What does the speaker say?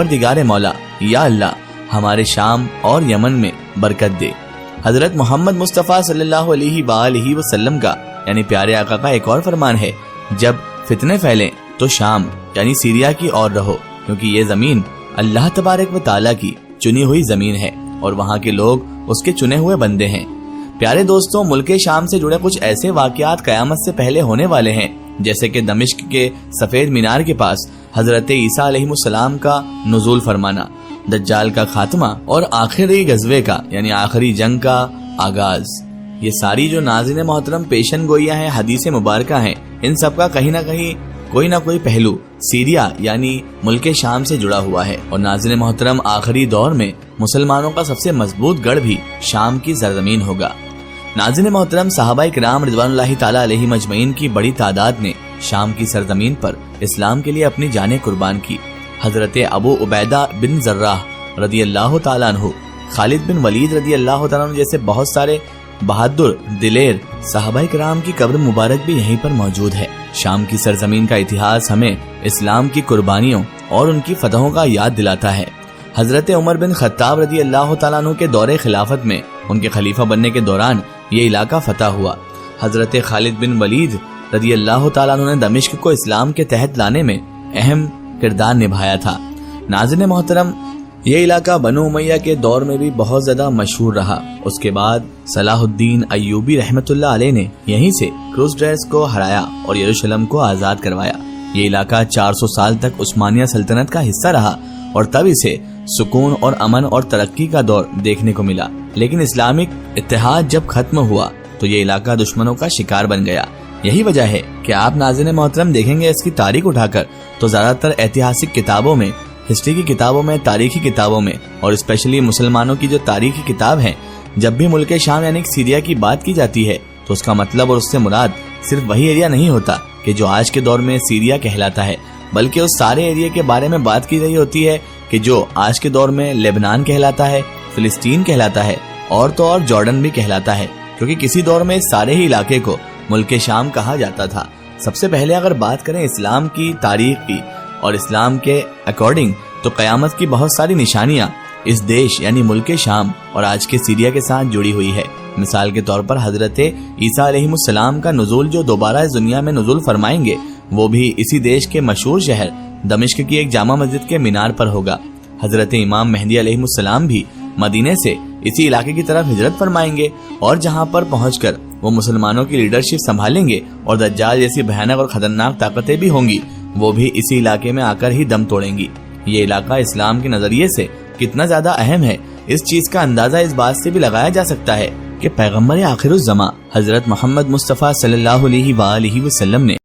پروردگار مولا یا اللہ ہمارے شام اور یمن میں برکت دے۔ حضرت محمد مصطفیٰ صلی اللہ علیہ وآلہ وسلم کا یعنی پیارے آقا کا ایک اور فرمان ہے، جب فتنے پھیلیں تو شام یعنی سیریا کی اور رہو، کیونکہ یہ زمین اللہ تبارک و تعالیٰ کی چنی ہوئی زمین ہے اور وہاں کے لوگ اس کے چنے ہوئے بندے ہیں۔ پیارے دوستوں، ملک شام سے جڑے کچھ ایسے واقعات قیامت سے پہلے ہونے والے ہیں، جیسے کہ دمشق کے سفید مینار کے پاس حضرت عیسیٰ علیہ السلام کا نزول فرمانا، دجال کا خاتمہ اور آخری غزوے کا یعنی آخری جنگ کا آغاز۔ یہ ساری جو ناظرین محترم پیشن گوئیاں ہیں، حدیث مبارکہ ہیں، ان سب کا کہیں نہ کہیں کوئی نہ کوئی پہلو سیریا یعنی ملک شام سے جڑا ہوا ہے۔ اور ناظرین محترم، آخری دور میں مسلمانوں کا سب سے مضبوط گڑھ بھی شام کی سرزمین ہوگا۔ ناظرین محترم، صحابہ کرام رضوان اللہ تعالی علیہم اجمعین کی بڑی تعداد نے شام کی سرزمین پر اسلام کے لیے اپنی جانیں قربان کی۔ حضرت ابو عبیدہ بن جراح رضی اللہ تعالیٰ عنہ، خالد بن ولید رضی اللہ تعالیٰ عنہ جیسے بہت سارے بہادر دلیر صحابہ کرام کی قبر مبارک بھی یہیں پر موجود ہے۔ شام کی سرزمین کا اتہاس ہمیں اسلام کی قربانیوں اور ان کی فتحوں کا یاد دلاتا ہے۔ حضرت عمر بن خطاب رضی اللہ تعالیٰ عنہ کے دور خلافت میں ان کے خلیفہ بننے کے دوران یہ علاقہ فتح ہوا۔ حضرت خالد بن ولید رضی اللہ تعالیٰ عنہ نے دمشق کو اسلام کے تحت لانے میں اہم کردار نبھایا تھا۔ ناظرین محترم، یہ علاقہ بنو امیہ کے دور میں بھی بہت زیادہ مشہور رہا۔ اس کے بعد صلاح الدین ایوبی رحمت اللہ علیہ نے یہیں سے کروسیڈرز کو ہرایا اور یروشلم کو آزاد کروایا۔ یہ علاقہ 400 سال تک عثمانیہ سلطنت کا حصہ رہا اور تب اسے سکون اور امن اور ترقی کا دور دیکھنے کو ملا۔ لیکن اسلامک اتحاد جب ختم ہوا تو یہ علاقہ دشمنوں کا شکار بن گیا۔ یہی وجہ ہے کہ آپ ناظرین محترم دیکھیں گے اس کی تاریخ اٹھا کر تو زیادہ تر ایتہاسک کتابوں میں، ہسٹری کی کتابوں میں، تاریخی کتابوں میں اور اسپیشلی مسلمانوں کی جو تاریخی کتاب ہیں، جب بھی ملک شام یعنی سیریا کی بات کی جاتی ہے تو اس کا مطلب اور اس سے مراد صرف وہی ایریا نہیں ہوتا کہ جو آج کے دور میں سیریا کہلاتا ہے، بلکہ اس سارے ایریا کے بارے میں بات کی رہی ہوتی ہے کہ جو آج کے دور میں لیبنان کہلاتا ہے، فلسطین کہلاتا ہے اور تو اور جارڈن بھی کہلاتا ہے، کیونکہ کسی دور میں اس سارے ہی علاقے کو ملک شام کہا جاتا تھا۔ سب سے پہلے اگر بات کریں اسلام کی تاریخ کی اور اسلام کے اکارڈنگ، تو قیامت کی بہت ساری نشانیاں اس دیش یعنی ملک شام اور آج کے سیریا کے ساتھ جڑی ہوئی ہے۔ مثال کے طور پر حضرت عیسیٰ علیہ السلام کا نزول جو دوبارہ اس دنیا میں نزول فرمائیں گے، وہ بھی اسی دیش کے مشہور شہر دمشق کی ایک جامع مسجد کے مینار پر ہوگا۔ حضرت امام مہدی علیہ السلام بھی مدینے سے اسی علاقے کی طرف ہجرت فرمائیں گے اور جہاں پر پہنچ کر وہ مسلمانوں کی لیڈرشپ سنبھالیں گے اور دجال جیسی بھیانک اور خطرناک طاقتیں بھی ہوں گی، وہ بھی اسی علاقے میں آ کر ہی دم توڑیں گی۔ یہ علاقہ اسلام کے نظریے سے کتنا زیادہ اہم ہے، اس چیز کا اندازہ اس بات سے بھی لگایا جا سکتا ہے کہ پیغمبر آخر الزماں حضرت محمد مصطفیٰ صلی اللہ علیہ وآلہ وسلم نے